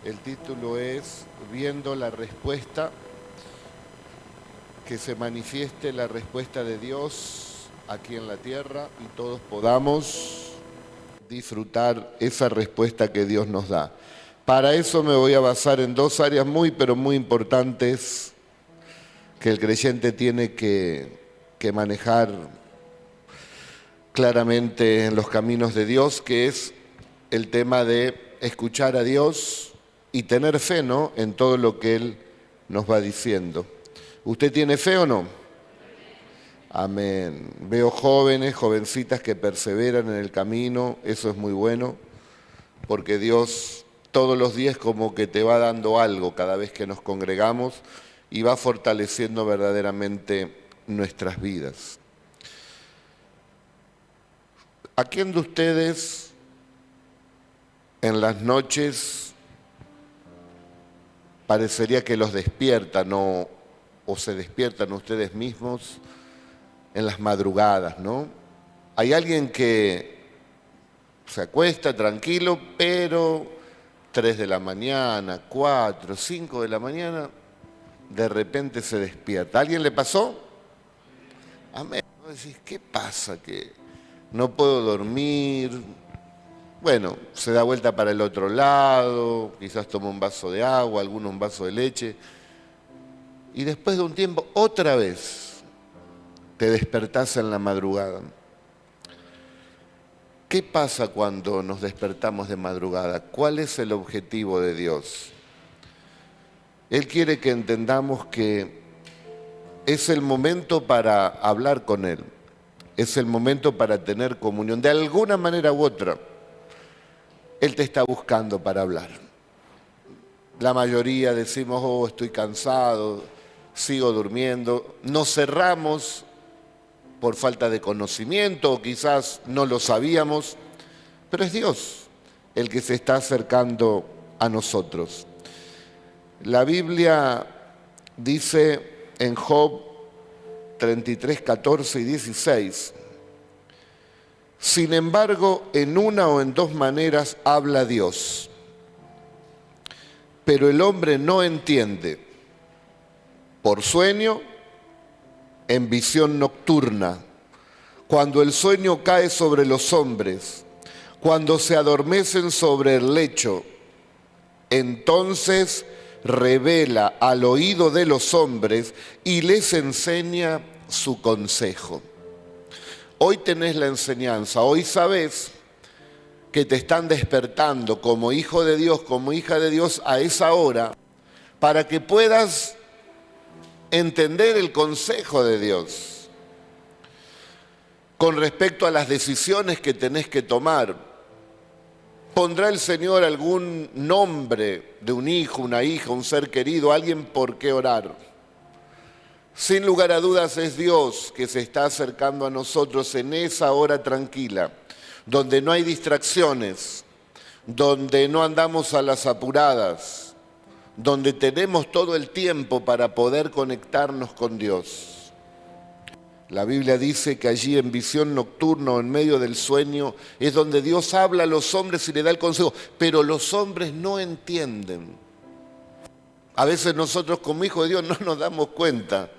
El título es Viendo la respuesta, que se manifieste la respuesta de Dios aquí en la tierra y todos podamos disfrutar esa respuesta que Dios nos da. Para eso me voy a basar en dos áreas pero muy importantes que el creyente tiene que manejar claramente en los caminos de Dios, que es el tema de escuchar a Dios y tener fe, ¿no?, en todo lo que Él nos va diciendo. ¿Usted tiene fe o no? Amén. Veo jóvenes, jovencitas que perseveran en el camino, eso es muy bueno, porque Dios todos los días como que te va dando algo cada vez que nos congregamos y va fortaleciendo verdaderamente nuestras vidas. ¿A quién de ustedes en las noches parecería que los despiertan o se despiertan ustedes mismos en las madrugadas, ¿no? Hay alguien que se acuesta tranquilo, pero 3 de la mañana, 4, 5 de la mañana, de repente se despierta. ¿A alguien le pasó? Amén. Vos decís, ¿qué pasa? Que no puedo dormir. Bueno, se da vuelta para el otro lado, quizás toma un vaso de agua, alguno un vaso de leche. Y después de un tiempo, otra vez, te despertás en la madrugada. ¿Qué pasa cuando nos despertamos de madrugada? ¿Cuál es el objetivo de Dios? Él quiere que entendamos que es el momento para hablar con Él. Es el momento para tener comunión. De alguna manera u otra, Él te está buscando para hablar. La mayoría decimos, oh, estoy cansado, sigo durmiendo. Nos cerramos por falta de conocimiento o quizás no lo sabíamos, pero es Dios el que se está acercando a nosotros. La Biblia dice en Job 33, 14 y 16, sin embargo, en una o en dos maneras habla Dios, pero el hombre no entiende. Por sueño, en visión nocturna, cuando el sueño cae sobre los hombres, cuando se adormecen sobre el lecho, entonces revela al oído de los hombres y les enseña su consejo. Hoy tenés la enseñanza, hoy sabés que te están despertando como hijo de Dios, como hija de Dios a esa hora, para que puedas entender el consejo de Dios con respecto a las decisiones que tenés que tomar. ¿Pondrá el Señor algún nombre de un hijo, una hija, un ser querido, alguien por qué orar? Sin lugar a dudas es Dios que se está acercando a nosotros en esa hora tranquila, donde no hay distracciones, donde no andamos a las apuradas, donde tenemos todo el tiempo para poder conectarnos con Dios. La Biblia dice que allí en visión nocturna o en medio del sueño es donde Dios habla a los hombres y le da el consejo, pero los hombres no entienden. A veces nosotros como hijos de Dios no nos damos cuenta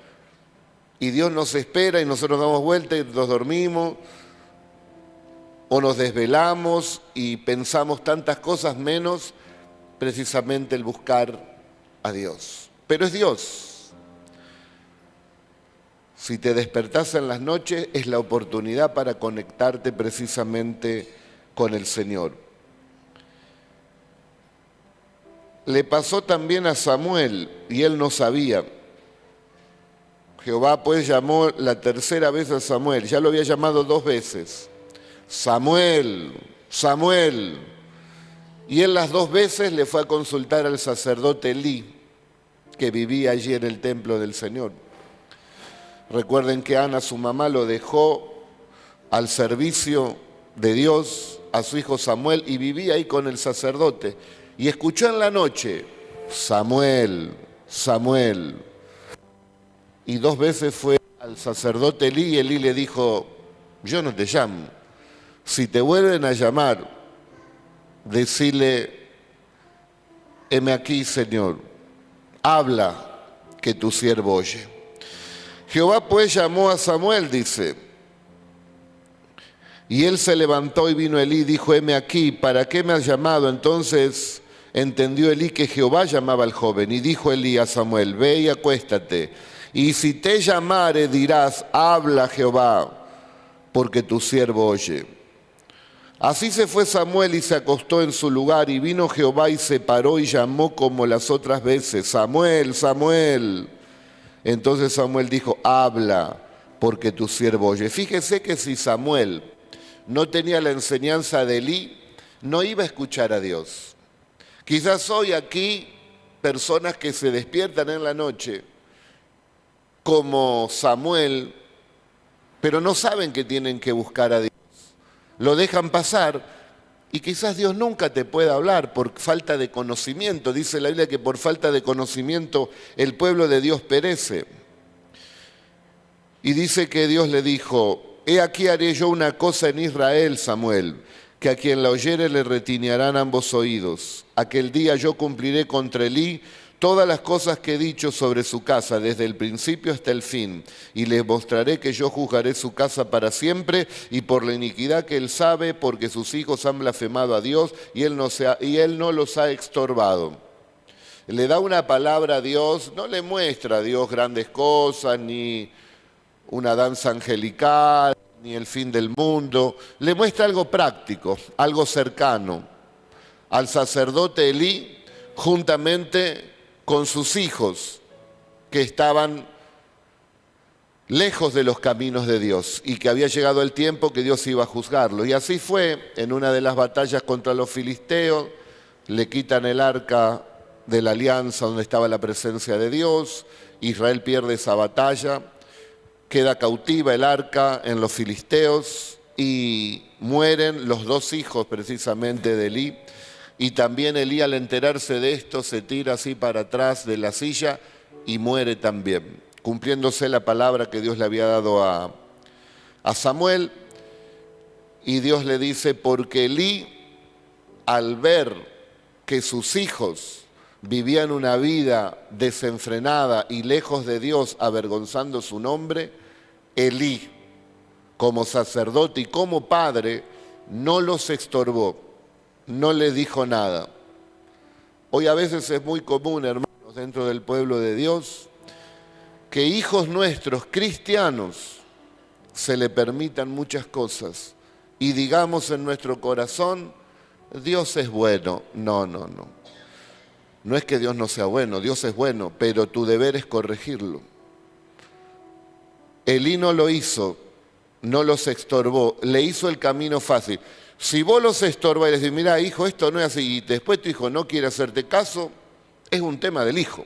y Dios nos espera y nosotros damos vuelta y nos dormimos o nos desvelamos y pensamos tantas cosas menos precisamente el buscar a Dios. Pero es Dios. Si te despertás en las noches, es la oportunidad para conectarte precisamente con el Señor. Le pasó también a Samuel y él no sabía. Jehová pues llamó la tercera vez a Samuel, ya lo había llamado 2 veces. Samuel, Samuel. Y él las 2 veces le fue a consultar al sacerdote Elí, que vivía allí en el templo del Señor. Recuerden que Ana, su mamá, lo dejó al servicio de Dios, a su hijo Samuel, y vivía ahí con el sacerdote. Y escuchó en la noche, Samuel, Samuel. Y 2 veces fue al sacerdote Elí y Elí le dijo, yo no te llamo. Si te vuelven a llamar, decile heme aquí, Señor, habla, que tu siervo oye. Jehová pues llamó a Samuel, dice, y él se levantó y vino Elí y dijo, heme aquí, ¿para qué me has llamado? Entonces entendió Elí que Jehová llamaba al joven, y dijo Elí a Samuel, ve y acuéstate, y si te llamare dirás, habla Jehová, porque tu siervo oye. Así se fue Samuel y se acostó en su lugar, y vino Jehová y se paró y llamó como las otras veces, Samuel, Samuel. Entonces Samuel dijo, habla, porque tu siervo oye. Fíjese que si Samuel no tenía la enseñanza de Elí, no iba a escuchar a Dios. Quizás hoy aquí personas que se despiertan en la noche como Samuel, pero no saben que tienen que buscar a Dios. Lo dejan pasar y quizás Dios nunca te pueda hablar por falta de conocimiento. Dice la Biblia que por falta de conocimiento el pueblo de Dios perece. Y dice que Dios le dijo, he aquí haré yo una cosa en Israel, Samuel, que a quien la oyere le retiñarán ambos oídos. Aquel día yo cumpliré contra Elí todas las cosas que he dicho sobre su casa, desde el principio hasta el fin, y les mostraré que yo juzgaré su casa para siempre, y por la iniquidad que él sabe, porque sus hijos han blasfemado a Dios, y él no los ha estorbado. Le da una palabra a Dios, no le muestra a Dios grandes cosas, ni una danza angelical, ni el fin del mundo. Le muestra algo práctico, algo cercano. Al sacerdote Elí, juntamente con sus hijos, que estaban lejos de los caminos de Dios y que había llegado el tiempo que Dios iba a juzgarlo. Y así fue, en una de las batallas contra los filisteos, le quitan el arca de la alianza donde estaba la presencia de Dios, Israel pierde esa batalla, queda cautiva el arca en los filisteos y mueren los dos hijos precisamente de Elí. Y también Elí, al enterarse de esto, se tira así para atrás de la silla y muere también, cumpliéndose la palabra que Dios le había dado a Samuel. Y Dios le dice, porque Elí, al ver que sus hijos vivían una vida desenfrenada y lejos de Dios, avergonzando su nombre, Elí, como sacerdote y como padre, no los estorbó, no le dijo nada. Hoy a veces es muy común, hermanos, dentro del pueblo de Dios, que hijos nuestros, cristianos, se le permitan muchas cosas y digamos en nuestro corazón, Dios es bueno. No, no, no. No es que Dios no sea bueno, Dios es bueno, pero tu deber es corregirlo. Elí no lo hizo, no los estorbó, le hizo el camino fácil. Si vos los estorbas y le decís, mira, hijo, esto no es así, y después tu hijo no quiere hacerte caso, es un tema del hijo.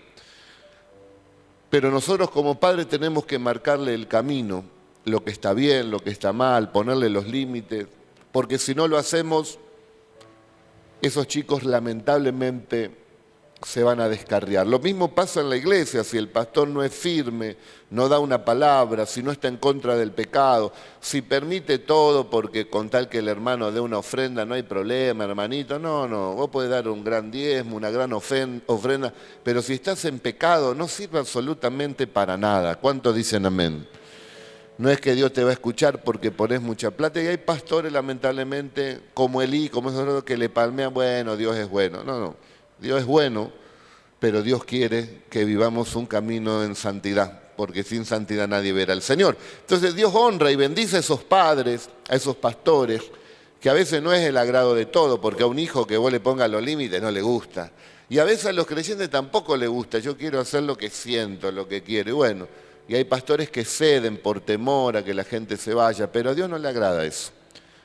Pero nosotros como padres tenemos que marcarle el camino, lo que está bien, lo que está mal, ponerle los límites, porque si no lo hacemos, esos chicos lamentablemente se van a descarriar. Lo mismo pasa en la iglesia, si el pastor no es firme, no da una palabra, si no está en contra del pecado, si permite todo porque con tal que el hermano dé una ofrenda no hay problema, hermanito. No, no, vos podés dar un gran diezmo, una gran ofrenda, pero si estás en pecado no sirve absolutamente para nada. ¿Cuántos dicen amén? No es que Dios te va a escuchar porque pones mucha plata, y hay pastores lamentablemente como Elí, como esos que le palmean, bueno, Dios es bueno. No, no. Dios es bueno, pero Dios quiere que vivamos un camino en santidad, porque sin santidad nadie verá al Señor. Entonces Dios honra y bendice a esos padres, a esos pastores, que a veces no es el agrado de todo, porque a un hijo que vos le pongas los límites no le gusta. Y a veces a los creyentes tampoco le gusta, yo quiero hacer lo que siento, lo que quiero. Y bueno, y hay pastores que ceden por temor a que la gente se vaya, pero a Dios no le agrada eso.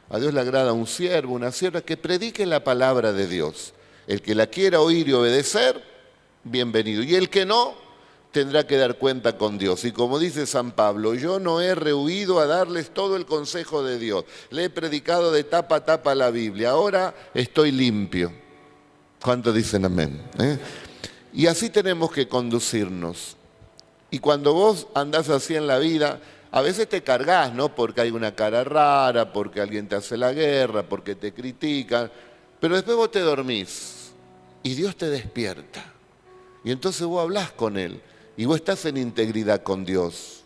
A Dios le agrada un siervo, una sierva que predique la palabra de Dios. El que la quiera oír y obedecer, bienvenido. Y el que no, tendrá que dar cuenta con Dios. Y como dice San Pablo, yo no he rehuido a darles todo el consejo de Dios. Le he predicado de tapa a tapa la Biblia. Ahora estoy limpio. ¿Cuántos dicen amén? Y así tenemos que conducirnos. Y cuando vos andás así en la vida, a veces te cargas, ¿no? Porque hay una cara rara, porque alguien te hace la guerra, porque te critican. Pero después vos te dormís y Dios te despierta. Y entonces vos hablás con Él y vos estás en integridad con Dios.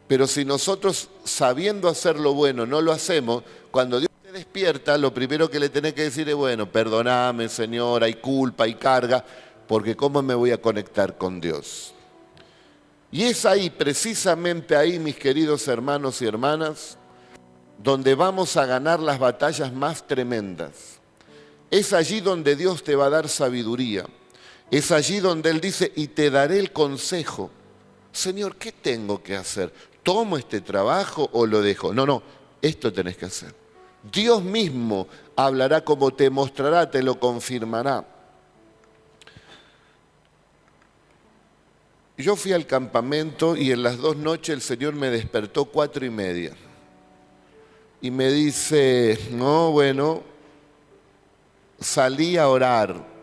Pero si nosotros, sabiendo hacer lo bueno, no lo hacemos, cuando Dios te despierta, lo primero que le tenés que decir es, bueno, perdoname, Señor, hay culpa, hay carga, porque ¿cómo me voy a conectar con Dios? Y es ahí, precisamente ahí, mis queridos hermanos y hermanas, donde vamos a ganar las batallas más tremendas. Es allí donde Dios te va a dar sabiduría. Es allí donde Él dice, y te daré el consejo. Señor, ¿qué tengo que hacer? ¿Tomo este trabajo o lo dejo? No, esto tenés que hacer. Dios mismo hablará como te mostrará, te lo confirmará. Yo fui al campamento y en las 2 noches el Señor me despertó 4:30. Y me dice, no, bueno, salí a orar.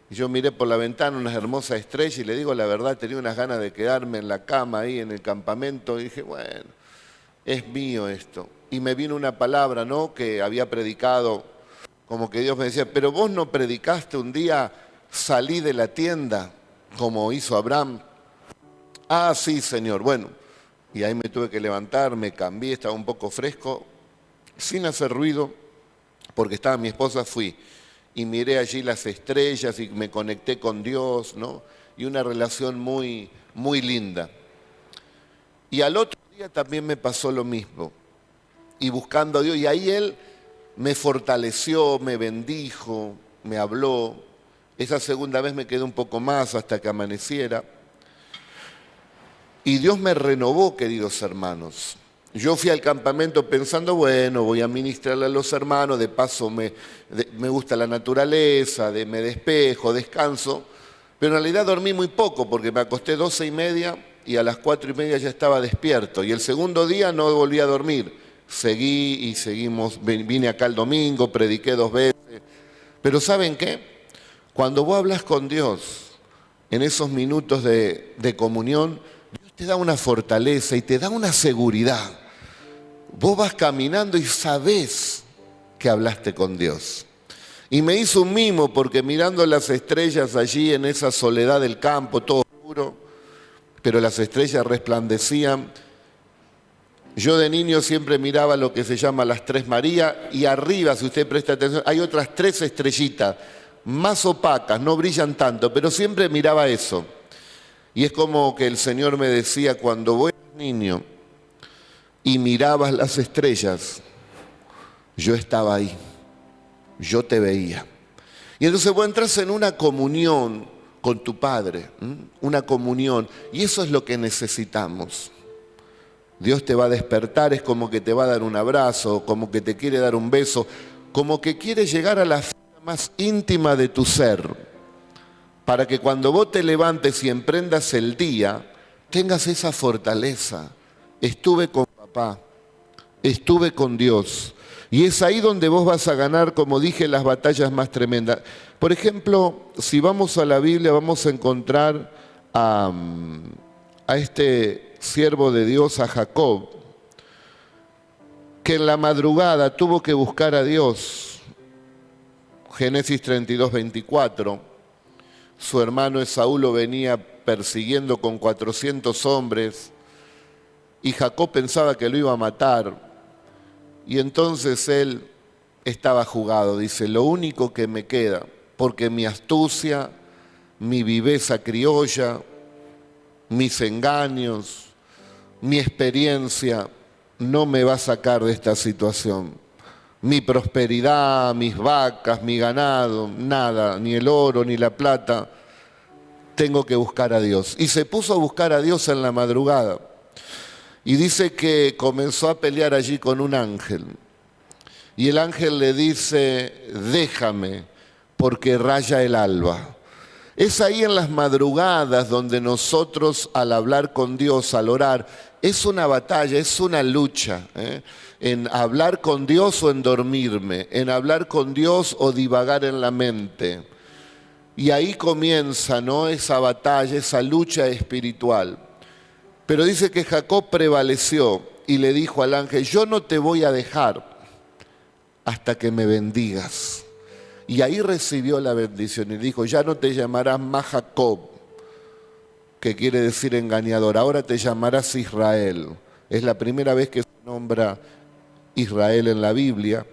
Yo miré por la ventana unas hermosas estrellas y le digo la verdad, tenía unas ganas de quedarme en la cama ahí en el campamento. Y dije, bueno, es mío esto. Y me vino una palabra, ¿no?, que había predicado, como que Dios me decía, pero vos no predicaste un día, salí de la tienda, como hizo Abraham. Ah, sí, Señor. Bueno, y ahí me tuve que levantar, me cambié, estaba un poco fresco, sin hacer ruido, porque estaba mi esposa, fui. Y miré allí las estrellas y me conecté con Dios, ¿no? Y una relación muy, muy linda. Y al otro día también me pasó lo mismo. Y buscando a Dios, y ahí Él me fortaleció, me bendijo, me habló. Esa segunda vez me quedé un poco más hasta que amaneciera. Y Dios me renovó, queridos hermanos. Yo fui al campamento pensando, bueno, voy a ministrarle a los hermanos, de paso me gusta la naturaleza, me despejo, descanso, pero en realidad dormí muy poco porque me acosté 12:30 y a las 4:30 ya estaba despierto. Y el segundo día no volví a dormir, seguí y seguimos, vine acá el domingo, prediqué 2 veces. Pero ¿saben qué? Cuando vos hablas con Dios en esos minutos de comunión, Dios te da una fortaleza y te da una seguridad. Vos vas caminando y sabés que hablaste con Dios. Y me hizo un mimo porque mirando las estrellas allí en esa soledad del campo, todo oscuro, pero las estrellas resplandecían. Yo de niño siempre miraba lo que se llama las 3 Marías y arriba, si usted presta atención, hay otras 3 estrellitas, más opacas, no brillan tanto, pero siempre miraba eso. Y es como que el Señor me decía, cuando vos eras niño y mirabas las estrellas, yo estaba ahí, yo te veía. Y entonces vos entras en una comunión con tu Padre, una comunión, y eso es lo que necesitamos. Dios te va a despertar, es como que te va a dar un abrazo, como que te quiere dar un beso, como que quiere llegar a la fibra más íntima de tu ser, para que cuando vos te levantes y emprendas el día, tengas esa fortaleza. Estuve con papá, estuve con Dios. Y es ahí donde vos vas a ganar, como dije, las batallas más tremendas. Por ejemplo, si vamos a la Biblia, vamos a encontrar a este siervo de Dios, a Jacob, que en la madrugada tuvo que buscar a Dios. Génesis 32:24. Su hermano Esaú lo venía persiguiendo con 400 hombres y Jacob pensaba que lo iba a matar. Y entonces él estaba jugado, dice, lo único que me queda, porque mi astucia, mi viveza criolla, mis engaños, mi experiencia no me va a sacar de esta situación. Mi prosperidad, mis vacas, mi ganado, nada, ni el oro, ni la plata, tengo que buscar a Dios. Y se puso a buscar a Dios en la madrugada. Y dice que comenzó a pelear allí con un ángel. Y el ángel le dice, déjame, porque raya el alba. Es ahí en las madrugadas donde nosotros al hablar con Dios, al orar, es una batalla, es una lucha, en hablar con Dios o en dormirme, en hablar con Dios o divagar en la mente. Y ahí comienza, ¿no?, esa batalla, esa lucha espiritual. Pero dice que Jacob prevaleció y le dijo al ángel, yo no te voy a dejar hasta que me bendigas. y ahí recibió la bendición y dijo, ya no te llamarás más Jacob, que quiere decir engañador, ahora te llamarás Israel. Es la primera vez que se nombra Israel en la Biblia.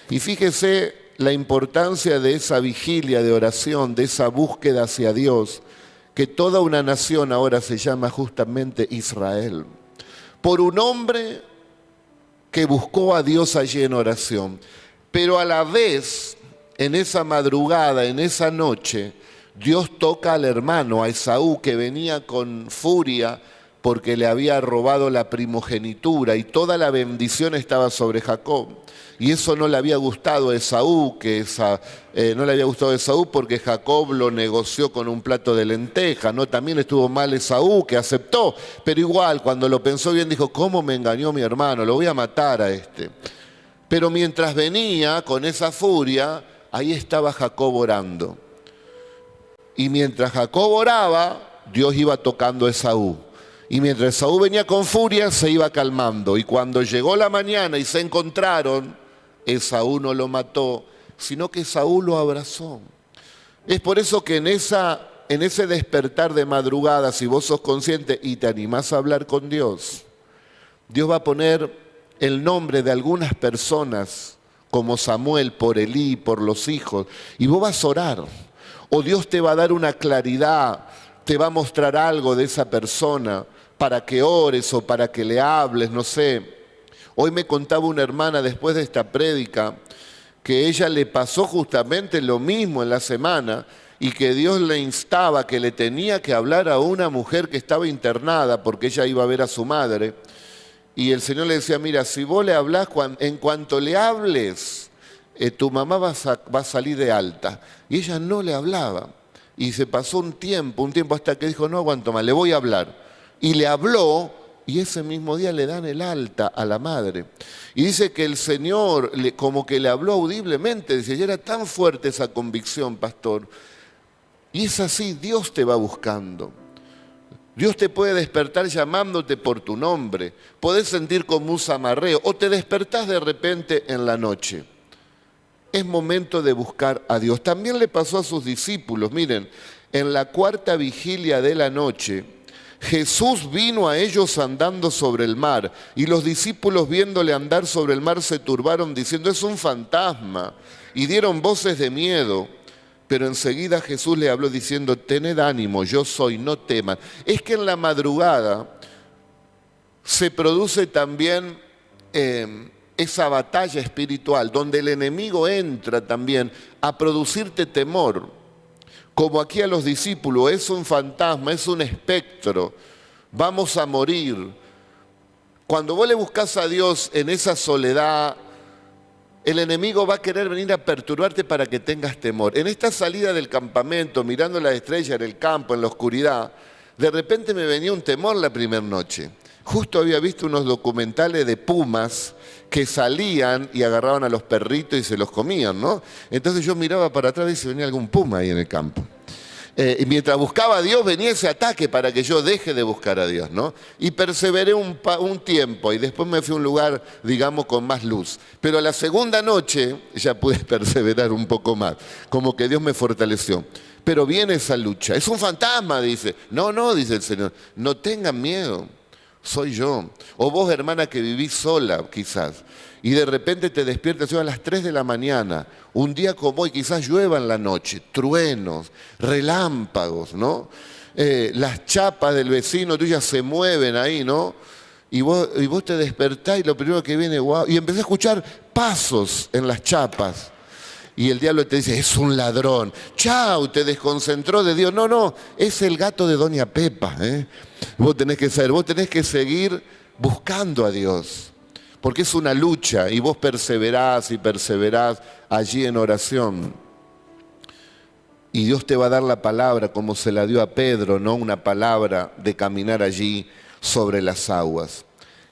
Y fíjese la importancia de esa vigilia de oración, de esa búsqueda hacia Dios, que toda una nación ahora se llama justamente Israel, por un hombre que buscó a Dios allí en oración. Pero a la vez, en esa madrugada, en esa noche, Dios toca al hermano, a Esaú, que venía con furia porque le había robado la primogenitura y toda la bendición estaba sobre Jacob. Y eso no le había gustado a Esaú, no le había gustado a Esaú porque Jacob lo negoció con un plato de lenteja, ¿no? También estuvo mal Esaú, que aceptó, pero igual cuando lo pensó bien dijo, ¿cómo me engañó mi hermano? Lo voy a matar a este. Pero mientras venía con esa furia, ahí estaba Jacob orando. Y mientras Jacob oraba, Dios iba tocando a Esaú. Y mientras Esaú venía con furia, se iba calmando. Y cuando llegó la mañana y se encontraron, Esaú no lo mató, sino que Esaú lo abrazó. Es por eso que en ese despertar de madrugada, si vos sos consciente y te animás a hablar con Dios, Dios va a poner el nombre de algunas personas, como Samuel, por Elí, por los hijos, y vos vas a orar. O Dios te va a dar una claridad, te va a mostrar algo de esa persona para que ores o para que le hables, no sé. Hoy me contaba una hermana después de esta prédica que ella le pasó justamente lo mismo en la semana y que Dios le instaba que le tenía que hablar a una mujer que estaba internada porque ella iba a ver a su madre. Y el Señor le decía, mira, si vos le hablás, en cuanto le hables, tu mamá va a salir de alta. Y ella no le hablaba. Y se pasó un tiempo hasta que dijo, no aguanto más, le voy a hablar. Y le habló, y ese mismo día le dan el alta a la madre. Y dice que el Señor como que le habló audiblemente, dice, ya era tan fuerte esa convicción, pastor. Y es así, Dios te va buscando. Dios te puede despertar llamándote por tu nombre. Podés sentir como un zamarreo o te despertás de repente en la noche. Es momento de buscar a Dios. También le pasó a sus discípulos. Miren, en la cuarta vigilia de la noche, Jesús vino a ellos andando sobre el mar y los discípulos viéndole andar sobre el mar se turbaron diciendo, es un fantasma, y dieron voces de miedo. Pero enseguida Jesús le habló diciendo, tened ánimo, yo soy, no teman. Es que en la madrugada se produce también esa batalla espiritual, donde el enemigo entra también a producirte temor. Como aquí a los discípulos, es un fantasma, es un espectro, vamos a morir. Cuando vos le buscás a Dios en esa soledad, el enemigo va a querer venir a perturbarte para que tengas temor. En esta salida del campamento, mirando las estrellas en el campo, en la oscuridad, de repente me venía un temor la primera noche. Justo había visto unos documentales de pumas que salían y agarraban a los perritos y se los comían, ¿no? Entonces yo miraba para atrás y si venía algún puma ahí en el campo. Y mientras buscaba a Dios venía ese ataque para que yo deje de buscar a Dios, ¿no? Y perseveré un tiempo y después me fui a un lugar, digamos, con más luz. Pero a la segunda noche ya pude perseverar un poco más, como que Dios me fortaleció. Pero viene esa lucha. Es un fantasma, dice. No, no, dice el Señor. No tengan miedo. Soy yo. O vos, hermana, que vivís sola, quizás, y de repente te despiertas a las 3 de la mañana, un día como hoy, quizás llueva en la noche, truenos, relámpagos, ¿no? Las chapas del vecino tuyas se mueven ahí, ¿no? Y vos te despertás y lo primero que viene, wow, y empecé a escuchar pasos en las chapas. Y el diablo te dice, es un ladrón. Chau, te desconcentró de Dios. No, no, es el gato de Doña Pepa. Vos tenés que saber, vos tenés que seguir buscando a Dios. Porque es una lucha y vos perseverás y perseverás allí en oración. Y Dios te va a dar la palabra como se la dio a Pedro, ¿no? Una palabra de caminar allí sobre las aguas.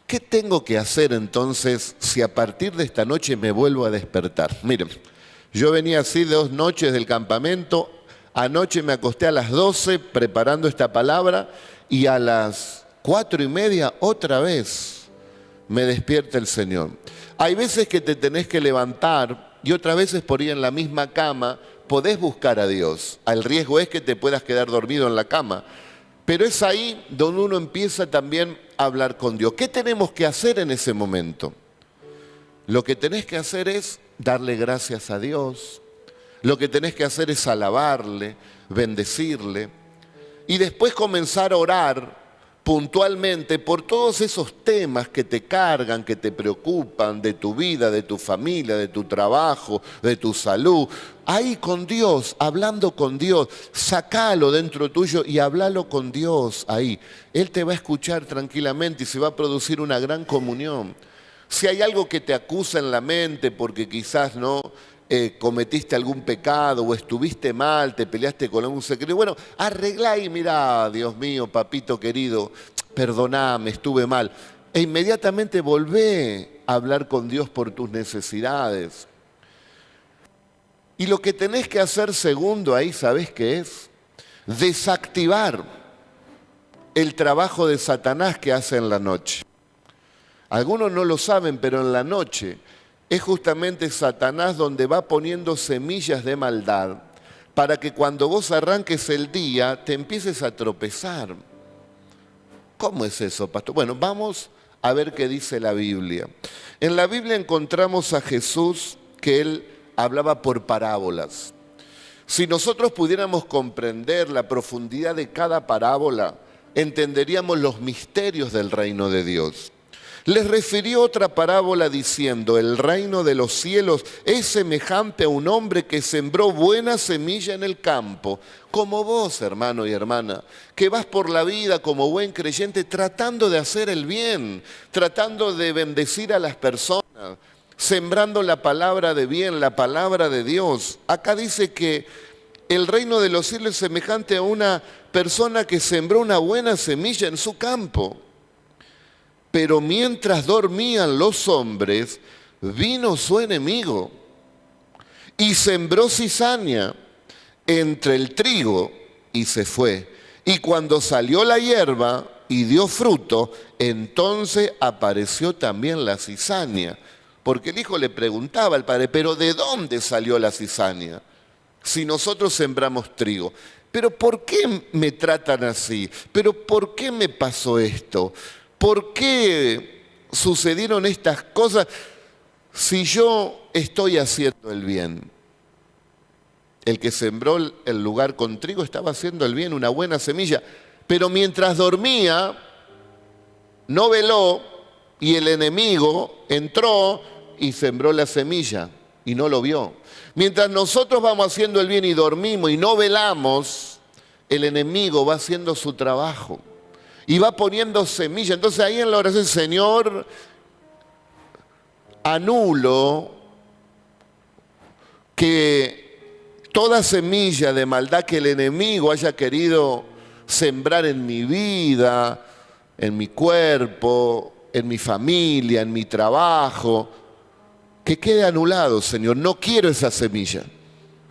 ¿Qué tengo que hacer entonces si a partir de esta noche me vuelvo a despertar? Miren. Yo venía así 2 noches del campamento, anoche me acosté a las 12 preparando esta palabra y a las 4:30 otra vez me despierta el Señor. Hay veces que te tenés que levantar y otras veces por ir en la misma cama podés buscar a Dios. El riesgo es que te puedas quedar dormido en la cama. Pero es ahí donde uno empieza también a hablar con Dios. ¿Qué tenemos que hacer en ese momento? Lo que tenés que hacer es darle gracias a Dios. Lo que tenés que hacer es alabarle, bendecirle. Y después comenzar a orar puntualmente por todos esos temas que te cargan, que te preocupan de tu vida, de tu familia, de tu trabajo, de tu salud. Ahí con Dios, hablando con Dios, sacalo dentro tuyo y hablalo con Dios ahí. Él te va a escuchar tranquilamente y se va a producir una gran comunión. Si hay algo que te acusa en la mente porque quizás no cometiste algún pecado o estuviste mal, te peleaste con algún secreto, bueno, arreglá y mirá, Dios mío, papito querido, perdoname, estuve mal. E inmediatamente volvé a hablar con Dios por tus necesidades. Y lo que tenés que hacer segundo ahí, ¿sabés qué es? Desactivar el trabajo de Satanás que hace en la noche. Algunos no lo saben, pero en la noche es justamente Satanás donde va poniendo semillas de maldad para que cuando vos arranques el día te empieces a tropezar. ¿Cómo es eso, pastor? Bueno, vamos a ver qué dice la Biblia. En la Biblia encontramos a Jesús que él hablaba por parábolas. Si nosotros pudiéramos comprender la profundidad de cada parábola, entenderíamos los misterios del reino de Dios. Les refirió otra parábola diciendo, el reino de los cielos es semejante a un hombre que sembró buena semilla en el campo, como vos, hermano y hermana, que vas por la vida como buen creyente tratando de hacer el bien, tratando de bendecir a las personas, sembrando la palabra de bien, la palabra de Dios. Acá dice que el reino de los cielos es semejante a una persona que sembró una buena semilla en su campo. Pero mientras dormían los hombres, vino su enemigo y sembró cizaña entre el trigo y se fue. Y cuando salió la hierba y dio fruto, entonces apareció también la cizaña. Porque el hijo le preguntaba al padre, ¿pero de dónde salió la cizaña? Si nosotros sembramos trigo. ¿Pero por qué me tratan así? ¿Pero por qué me pasó esto? ¿Por qué sucedieron estas cosas si yo estoy haciendo el bien? El que sembró el lugar con trigo estaba haciendo el bien, una buena semilla. Pero mientras dormía, no veló y el enemigo entró y sembró la semilla y no lo vio. Mientras nosotros vamos haciendo el bien y dormimos y no velamos, el enemigo va haciendo su trabajo. Y va poniendo semilla. Entonces ahí en la oración, Señor, anulo que toda semilla de maldad que el enemigo haya querido sembrar en mi vida, en mi cuerpo, en mi familia, en mi trabajo, que quede anulado, Señor. No quiero esa semilla.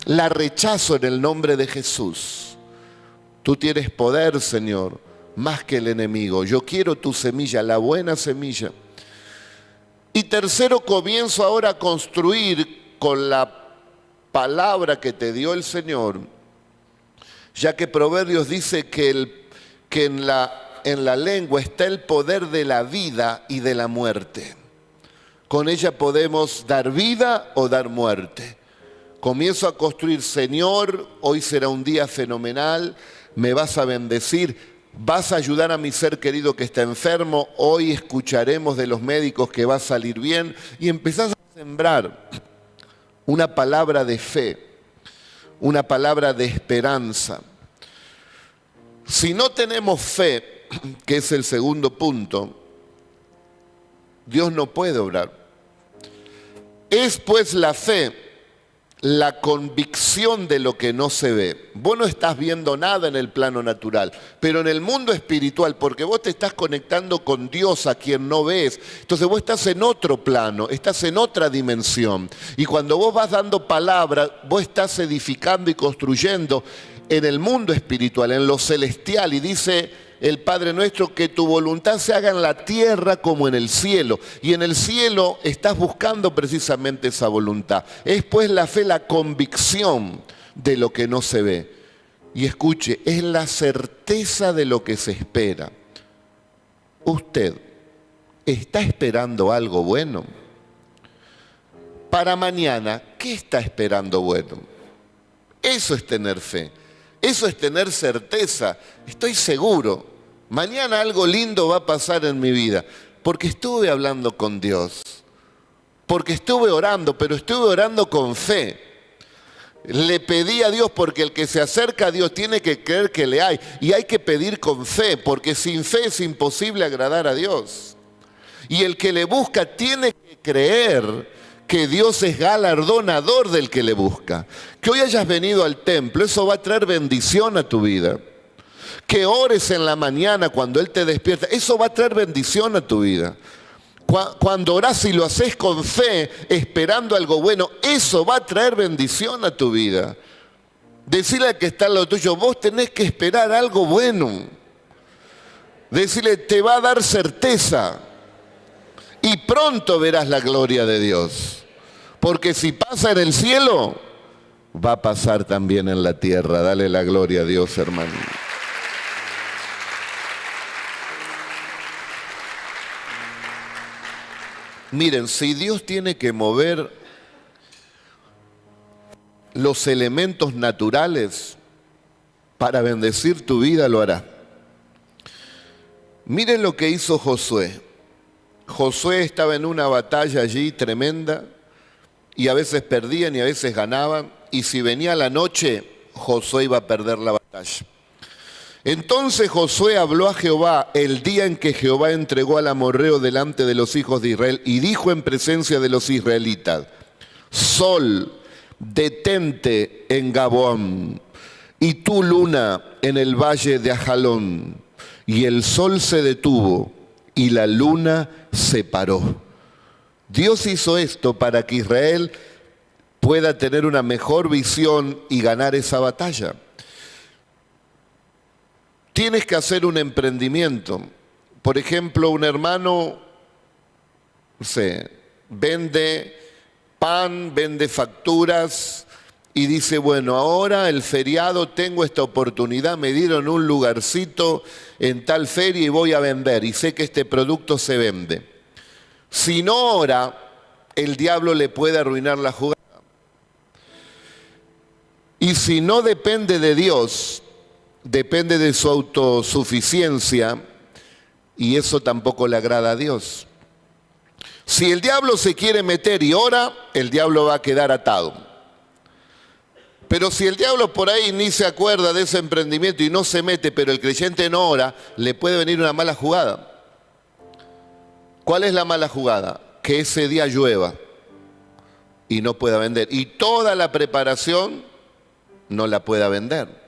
La rechazo en el nombre de Jesús. Tú tienes poder, Señor, más que el enemigo. Yo quiero tu semilla, la buena semilla. Y tercero, comienzo ahora a construir con la palabra que te dio el Señor, ya que Proverbios dice que en la lengua está el poder de la vida y de la muerte. Con ella podemos dar vida o dar muerte. Comienzo a construir, Señor, hoy será un día fenomenal, me vas a bendecir. Vas a ayudar a mi ser querido que está enfermo. Hoy escucharemos de los médicos que va a salir bien. Y empezás a sembrar una palabra de fe, una palabra de esperanza. Si no tenemos fe, que es el segundo punto, Dios no puede obrar. Es pues la fe, la convicción de lo que no se ve. Vos no estás viendo nada en el plano natural, pero en el mundo espiritual, porque vos te estás conectando con Dios a quien no ves. Entonces vos estás en otro plano, estás en otra dimensión. Y cuando vos vas dando palabra, vos estás edificando y construyendo en el mundo espiritual, en lo celestial. Y dice el Padre nuestro, que tu voluntad se haga en la tierra como en el cielo. Y en el cielo estás buscando precisamente esa voluntad. Es pues la fe, la convicción de lo que no se ve. Y escuche, es la certeza de lo que se espera. ¿Usted está esperando algo bueno? Para mañana, ¿qué está esperando bueno? Eso es tener fe. Eso es tener certeza. Estoy seguro. Mañana algo lindo va a pasar en mi vida. Porque estuve hablando con Dios. Porque estuve orando, pero estuve orando con fe. Le pedí a Dios, porque el que se acerca a Dios tiene que creer que le hay. Y hay que pedir con fe, porque sin fe es imposible agradar a Dios. Y el que le busca tiene que creer que Dios es galardonador del que le busca. Que hoy hayas venido al templo, eso va a traer bendición a tu vida. Que ores en la mañana cuando Él te despierta, eso va a traer bendición a tu vida. Cuando orás y lo haces con fe, esperando algo bueno, eso va a traer bendición a tu vida. Decirle al que está al lado tuyo, vos tenés que esperar algo bueno. Decirle, te va a dar certeza. Y pronto verás la gloria de Dios. Porque si pasa en el cielo, va a pasar también en la tierra. Dale la gloria a Dios, hermano. Miren, si Dios tiene que mover los elementos naturales para bendecir tu vida, lo hará. Miren lo que hizo Josué. Josué estaba en una batalla allí tremenda y a veces perdían y a veces ganaban, y si venía la noche, Josué iba a perder la batalla. Entonces Josué habló a Jehová el día en que Jehová entregó al amorreo delante de los hijos de Israel y dijo en presencia de los israelitas: Sol, detente en Gabaón, y tú, luna, en el valle de Ajalón. Y el sol se detuvo y la luna se paró. Dios hizo esto para que Israel pueda tener una mejor visión y ganar esa batalla. Tienes que hacer un emprendimiento. Por ejemplo, un hermano, no sé, vende pan, vende facturas y dice, bueno, ahora el feriado tengo esta oportunidad, me dieron un lugarcito en tal feria y voy a vender y sé que este producto se vende. Si no ora, el diablo le puede arruinar la jugada. Y si no depende de Dios, depende de su autosuficiencia, y eso tampoco le agrada a Dios. Si el diablo se quiere meter y ora, el diablo va a quedar atado. Pero si el diablo por ahí ni se acuerda de ese emprendimiento y no se mete, pero el creyente no ora, le puede venir una mala jugada. ¿Cuál es la mala jugada? Que ese día llueva y no pueda vender. Y toda la preparación no la pueda vender.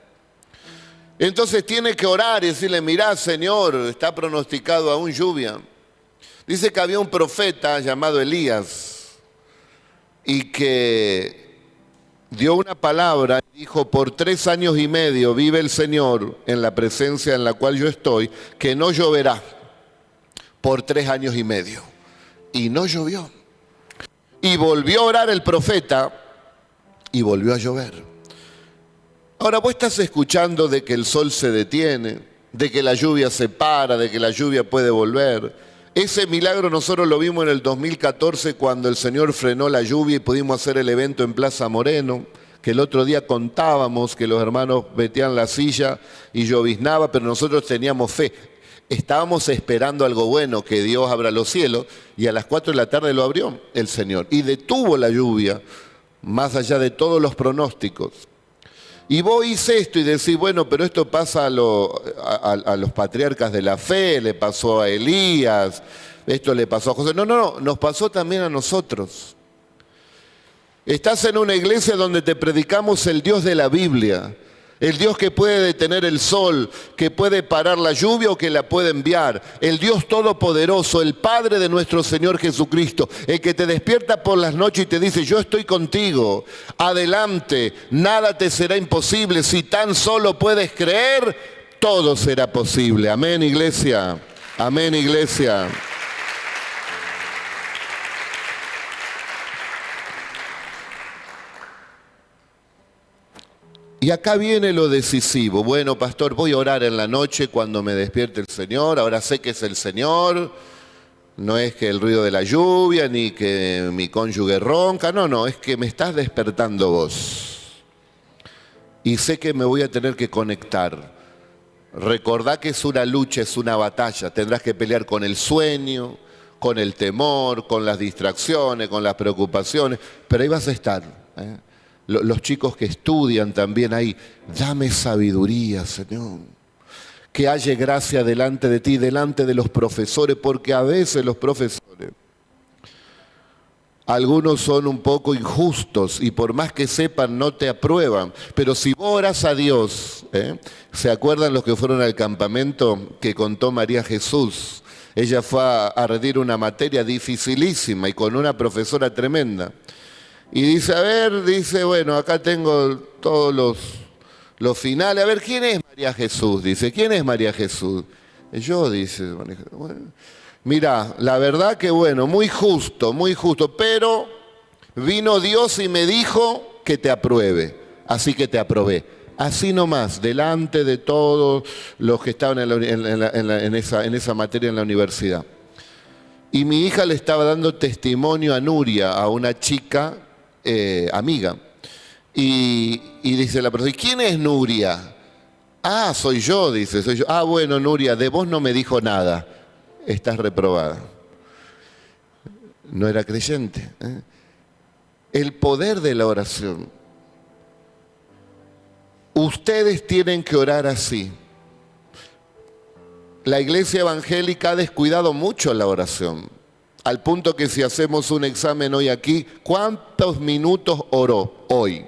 Entonces tiene que orar y decirle, mirá, Señor, está pronosticado aún lluvia. Dice que había un profeta llamado Elías y que dio una palabra y dijo, por 3 años y medio vive el Señor en la presencia en la cual yo estoy, que no lloverá por 3 años y medio. Y no llovió. Y volvió a orar el profeta y volvió a llover. Ahora vos estás escuchando de que el sol se detiene, de que la lluvia se para, de que la lluvia puede volver. Ese milagro nosotros lo vimos en el 2014 cuando el Señor frenó la lluvia y pudimos hacer el evento en Plaza Moreno, que el otro día contábamos que los hermanos metían la silla y lloviznaba, pero nosotros teníamos fe. Estábamos esperando algo bueno, que Dios abra los cielos, y a las 4 de la tarde lo abrió el Señor. Y detuvo la lluvia, más allá de todos los pronósticos. Y vos hice esto y decís, bueno, pero esto pasa a los patriarcas de la fe, le pasó a Elías, esto le pasó a José. No, nos pasó también a nosotros. Estás en una iglesia donde te predicamos el Dios de la Biblia, el Dios que puede detener el sol, que puede parar la lluvia o que la puede enviar, el Dios todopoderoso, el Padre de nuestro Señor Jesucristo, el que te despierta por las noches y te dice, yo estoy contigo, adelante, nada te será imposible, si tan solo puedes creer, todo será posible. Amén, iglesia. Amén, iglesia. Y acá viene lo decisivo. Bueno, pastor, voy a orar en la noche cuando me despierte el Señor. Ahora sé que es el Señor. No es que el ruido de la lluvia, ni que mi cónyuge ronca. No, es que me estás despertando vos. Y sé que me voy a tener que conectar. Recordá que es una lucha, es una batalla. Tendrás que pelear con el sueño, con el temor, con las distracciones, con las preocupaciones. Pero ahí vas a estar, ¿eh? Los chicos que estudian también ahí, dame sabiduría, Señor. Que haya gracia delante de ti, delante de los profesores, porque a veces los profesores, algunos son un poco injustos y por más que sepan no te aprueban. Pero si vos orás a Dios, ¿se acuerdan los que fueron al campamento que contó María Jesús? Ella fue a rendir una materia dificilísima y con una profesora tremenda. Y dice, bueno, acá tengo todos los finales. A ver, ¿quién es María Jesús? Dice, ¿quién es María Jesús? Yo, dice, bueno, mira, la verdad que bueno, muy justo, pero vino Dios y me dijo que te apruebe, así que te aprobé. Así nomás, delante de todos los que estaban en esa materia en la universidad. Y mi hija le estaba dando testimonio a Nuria, a una chica amiga. Y dice la persona, ¿quién es Nuria? Ah, soy yo, dice, soy yo. Ah, bueno, Nuria, de vos no me dijo nada. Estás reprobada. No era creyente. El poder de la oración. Ustedes tienen que orar así. La iglesia evangélica ha descuidado mucho la oración. Al punto que si hacemos un examen hoy aquí, ¿cuántos minutos oró hoy?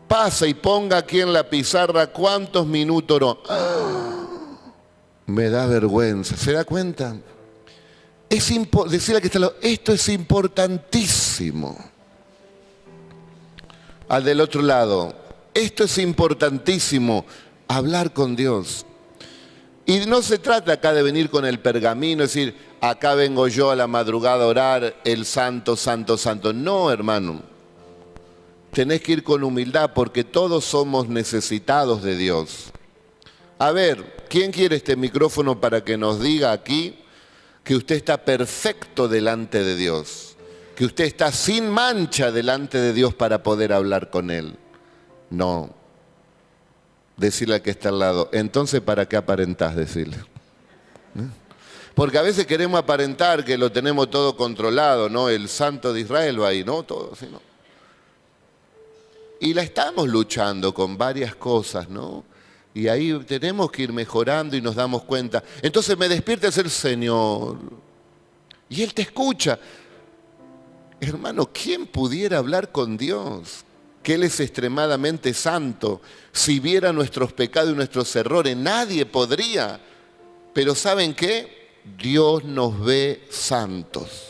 Pasa y ponga aquí en la pizarra cuántos minutos oró. Me da vergüenza. ¿Se da cuenta? Decirle que está al lado, esto es importantísimo. Al del otro lado, esto es importantísimo, hablar con Dios. Y no se trata acá de venir con el pergamino, es decir, acá vengo yo a la madrugada a orar, el santo, santo, santo. No, hermano. Tenés que ir con humildad porque todos somos necesitados de Dios. A ver, ¿quién quiere este micrófono para que nos diga aquí que usted está perfecto delante de Dios? Que usted está sin mancha delante de Dios para poder hablar con Él. No. Decirle al que está al lado, entonces ¿para qué aparentás? Decirle. Porque a veces queremos aparentar que lo tenemos todo controlado, ¿no? El santo de Israel va ahí, ¿no? Todo así, ¿no? Y la estamos luchando con varias cosas, ¿no? Y ahí tenemos que ir mejorando y nos damos cuenta. Entonces me despierta el Señor. Y Él te escucha. Hermano, ¿quién pudiera hablar con Dios? Que Él es extremadamente santo. Si viera nuestros pecados y nuestros errores, nadie podría. Pero ¿saben qué? Dios nos ve santos.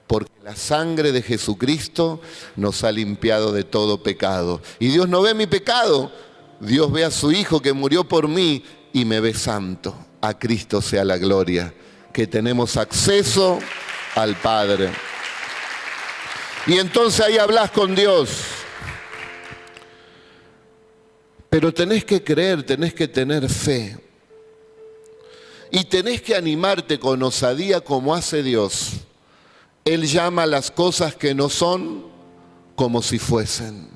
Porque la sangre de Jesucristo nos ha limpiado de todo pecado. Y Dios no ve mi pecado. Dios ve a su Hijo que murió por mí y me ve santo. A Cristo sea la gloria. Que tenemos acceso al Padre. Y entonces ahí hablas con Dios. Pero tenés que creer, tenés que tener fe. Y tenés que animarte con osadía como hace Dios. Él llama las cosas que no son como si fuesen.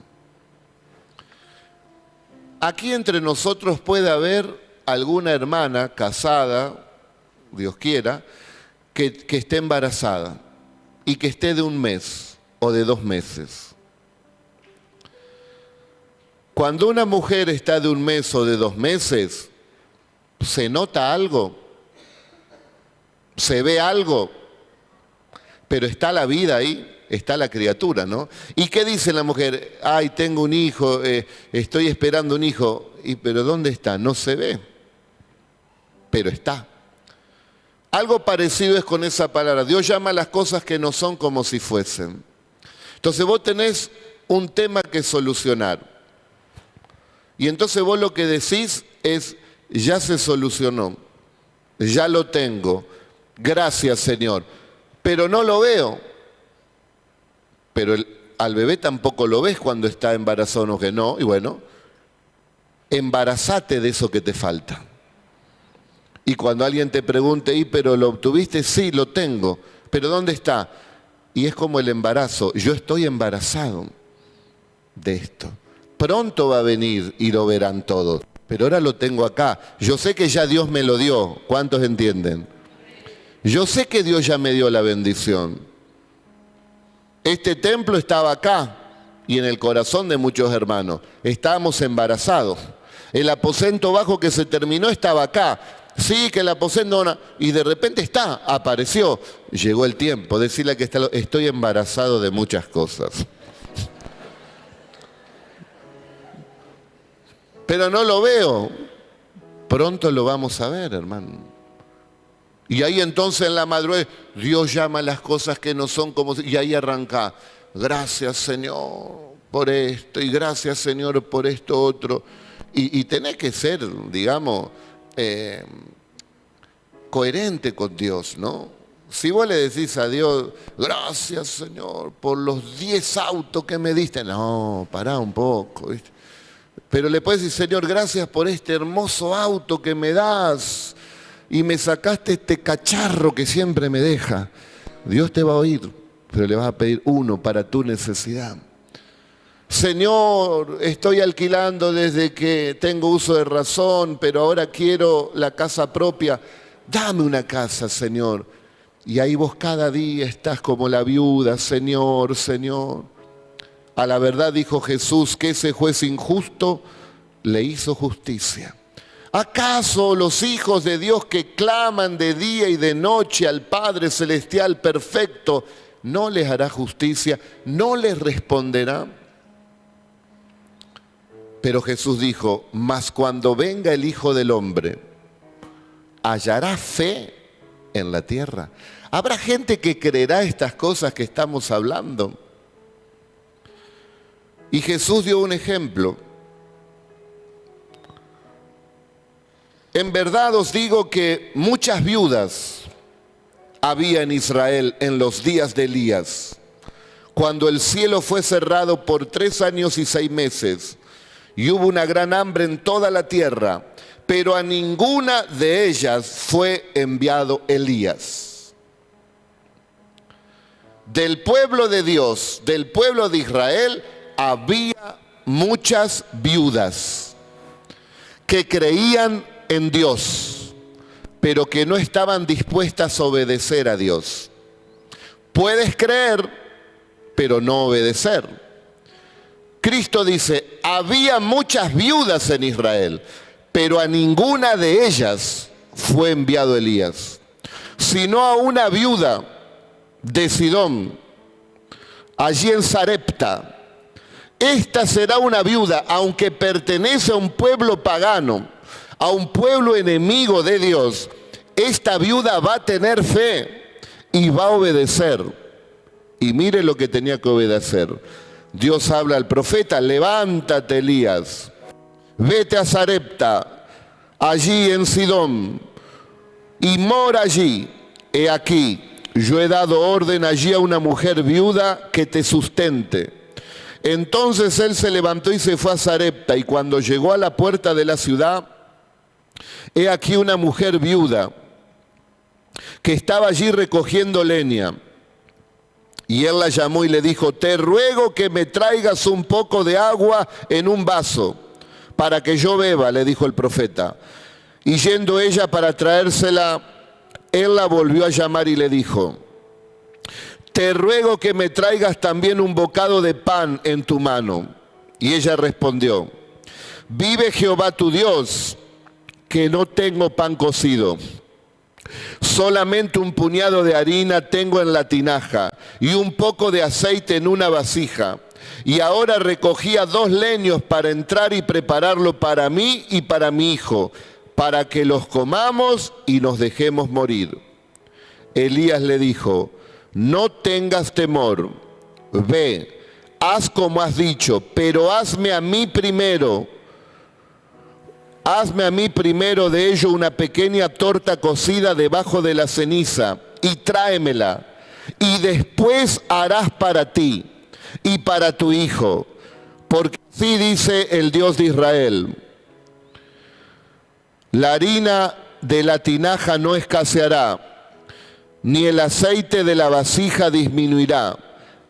Aquí entre nosotros puede haber alguna hermana casada, Dios quiera, que esté embarazada y que esté de 1 mes o de 2 meses. Cuando una mujer está de 1 mes o de 2 meses, ¿se nota algo? ¿Se ve algo? Pero está la vida ahí, está la criatura, ¿no? ¿Y qué dice la mujer? Ay, tengo un hijo, estoy esperando un hijo. ¿Pero dónde está? No se ve, pero está. Algo parecido es con esa palabra. Dios llama a las cosas que no son como si fuesen. Entonces vos tenés un tema que solucionar. Y entonces vos lo que decís es, ya se solucionó, ya lo tengo, gracias Señor, pero no lo veo. Pero al bebé tampoco lo ves cuando está embarazado, ¿no? Que no, y bueno, embarazate de eso que te falta. Y cuando alguien te pregunte, ¿y pero lo obtuviste? Sí, lo tengo, pero ¿dónde está? Y es como el embarazo, yo estoy embarazado de esto. Pronto va a venir y lo verán todos, pero ahora lo tengo acá. Yo sé que ya Dios me lo dio, ¿cuántos entienden? Yo sé que Dios ya me dio la bendición. Este templo estaba acá y en el corazón de muchos hermanos. Estábamos embarazados. El aposento bajo que se terminó estaba acá. Sí, que el aposento... No, y de repente apareció. Llegó el tiempo. Decirle que estoy embarazado de muchas cosas. Pero no lo veo. Pronto lo vamos a ver, hermano. Y ahí entonces en la madrugada, Dios llama a las cosas que no son como... Y ahí arranca, gracias Señor por esto, y gracias Señor por esto otro. Y tenés que ser, digamos, coherente con Dios, ¿no? Si vos le decís a Dios, gracias Señor por los 10 autos que me diste. No, pará un poco, ¿viste? Pero le puedes decir, Señor, gracias por este hermoso auto que me das. Y me sacaste este cacharro que siempre me deja. Dios te va a oír, pero le vas a pedir uno para tu necesidad. Señor, estoy alquilando desde que tengo uso de razón, pero ahora quiero la casa propia. Dame una casa, Señor. Y ahí vos cada día estás como la viuda, Señor, Señor. A la verdad dijo Jesús que ese juez injusto le hizo justicia. ¿Acaso los hijos de Dios que claman de día y de noche al Padre Celestial perfecto no les hará justicia, no les responderá? Pero Jesús dijo, mas cuando venga el Hijo del Hombre, ¿hallará fe en la tierra? ¿Habrá gente que creerá estas cosas que estamos hablando? Y Jesús dio un ejemplo. En verdad os digo que muchas viudas había en Israel en los días de Elías, cuando el cielo fue cerrado por 3 años y 6 meses, y hubo una gran hambre en toda la tierra, pero a ninguna de ellas fue enviado Elías. Del pueblo de Dios, del pueblo de Israel, había muchas viudas que creían en Dios, pero que no estaban dispuestas a obedecer a Dios. Puedes creer, pero no obedecer. Cristo dice, había muchas viudas en Israel, pero a ninguna de ellas fue enviado Elías, sino a una viuda de Sidón, allí en Sarepta. Esta será una viuda, aunque pertenece a un pueblo pagano, a un pueblo enemigo de Dios. Esta viuda va a tener fe y va a obedecer. Y mire lo que tenía que obedecer. Dios habla al profeta, levántate Elías, vete a Sarepta, allí en Sidón, y mora allí. He aquí, yo he dado orden allí a una mujer viuda que te sustente. Entonces él se levantó y se fue a Sarepta, y cuando llegó a la puerta de la ciudad, he aquí una mujer viuda que estaba allí recogiendo leña. Y él la llamó y le dijo, te ruego que me traigas un poco de agua en un vaso, para que yo beba, le dijo el profeta. Y yendo ella para traérsela, él la volvió a llamar y le dijo, te ruego que me traigas también un bocado de pan en tu mano. Y ella respondió, vive Jehová tu Dios, que no tengo pan cocido, solamente un puñado de harina tengo en la tinaja y un poco de aceite en una vasija. Y ahora recogía 2 leños para entrar y prepararlo para mí y para mi hijo, para que los comamos y nos dejemos morir. Elías le dijo, no tengas temor, ve, haz como has dicho, pero hazme a mí primero hazme a mí primero de ello una pequeña torta cocida debajo de la ceniza y tráemela, y después harás para ti y para tu hijo, porque así dice el Dios de Israel: la harina de la tinaja no escaseará, ni el aceite de la vasija disminuirá,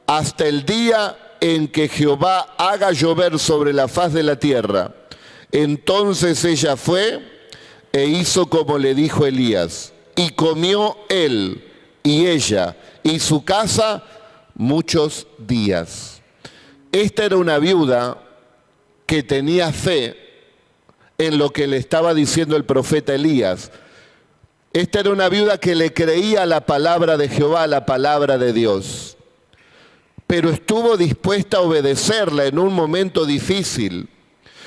hasta el día en que Jehová haga llover sobre la faz de la tierra. Entonces ella fue e hizo como le dijo Elías, y comió él y ella y su casa muchos días. Esta era una viuda que tenía fe en lo que le estaba diciendo el profeta Elías. Esta era una viuda que le creía a la palabra de Jehová, a la palabra de Dios, pero estuvo dispuesta a obedecerla en un momento difícil,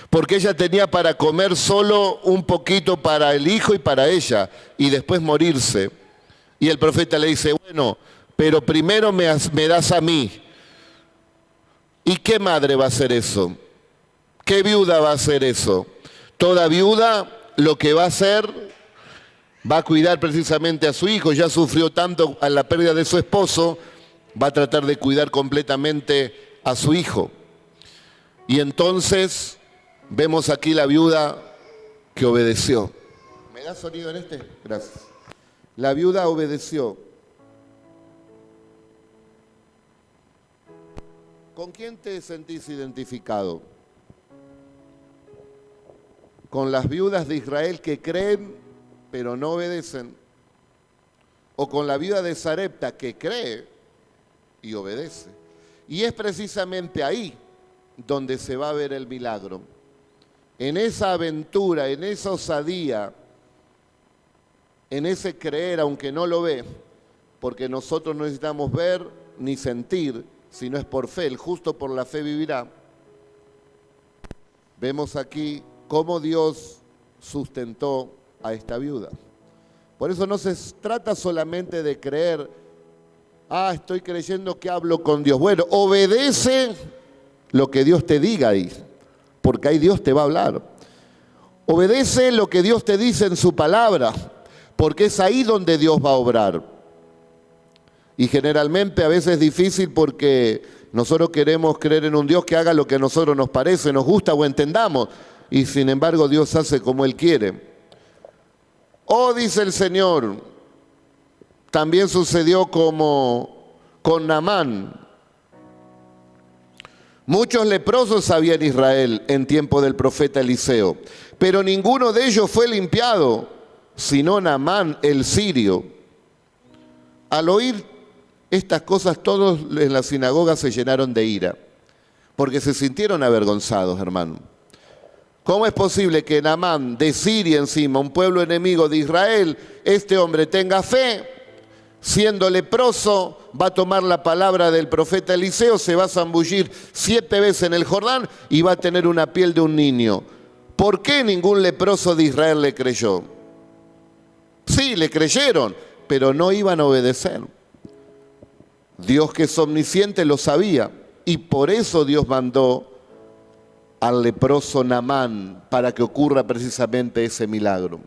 porque ella tenía para comer solo un poquito para el hijo y para ella, y después morirse. Y el profeta le dice, bueno, pero primero me das a mí. ¿Y qué madre va a hacer eso? ¿Qué viuda va a hacer eso? Toda viuda lo que va a hacer, va a cuidar precisamente a su hijo. Ya sufrió tanto a la pérdida de su esposo, va a tratar de cuidar completamente a su hijo. Y entonces vemos aquí la viuda que obedeció. ¿Me da sonido en este? Gracias. La viuda obedeció. ¿Con quién te sentís identificado? ¿Con las viudas de Israel que creen pero no obedecen? ¿O con la viuda de Sarepta que cree y obedece? Y es precisamente ahí donde se va a ver el milagro. En esa aventura, en esa osadía, en ese creer aunque no lo ve, porque nosotros no necesitamos ver ni sentir, sino es por fe, el justo por la fe vivirá. Vemos aquí cómo Dios sustentó a esta viuda. Por eso no se trata solamente de creer, estoy creyendo que hablo con Dios. Bueno, obedece lo que Dios te diga ahí, porque ahí Dios te va a hablar. Obedece lo que Dios te dice en su palabra, porque es ahí donde Dios va a obrar. Y generalmente a veces es difícil porque nosotros queremos creer en un Dios que haga lo que a nosotros nos parece, nos gusta o entendamos, y sin embargo Dios hace como Él quiere. Dice el Señor, también sucedió como con Naamán. Muchos leprosos había en Israel en tiempo del profeta Eliseo, pero ninguno de ellos fue limpiado, sino Naamán el sirio. Al oír estas cosas, todos en la sinagoga se llenaron de ira, porque se sintieron avergonzados, hermano. ¿Cómo es posible que Naamán, de Siria encima, un pueblo enemigo de Israel, este hombre tenga fe, siendo leproso, va a tomar la palabra del profeta Eliseo, se va a zambullir 7 veces en el Jordán y va a tener una piel de un niño? ¿Por qué ningún leproso de Israel le creyó? Sí, le creyeron, pero no iban a obedecer. Dios, que es omnisciente, lo sabía, y por eso Dios mandó al leproso Naamán para que ocurra precisamente ese milagro.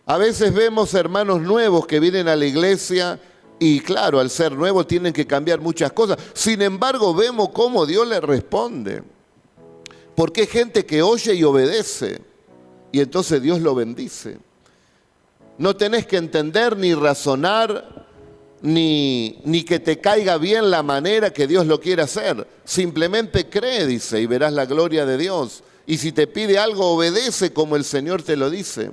A veces vemos hermanos nuevos que vienen a la iglesia y claro, al ser nuevos tienen que cambiar muchas cosas. Sin embargo, vemos cómo Dios les responde. Porque hay gente que oye y obedece y entonces Dios lo bendice. No tenés que entender ni razonar ni que te caiga bien la manera que Dios lo quiere hacer. Simplemente cree, dice, y verás la gloria de Dios. Y si te pide algo, obedece como el Señor te lo dice.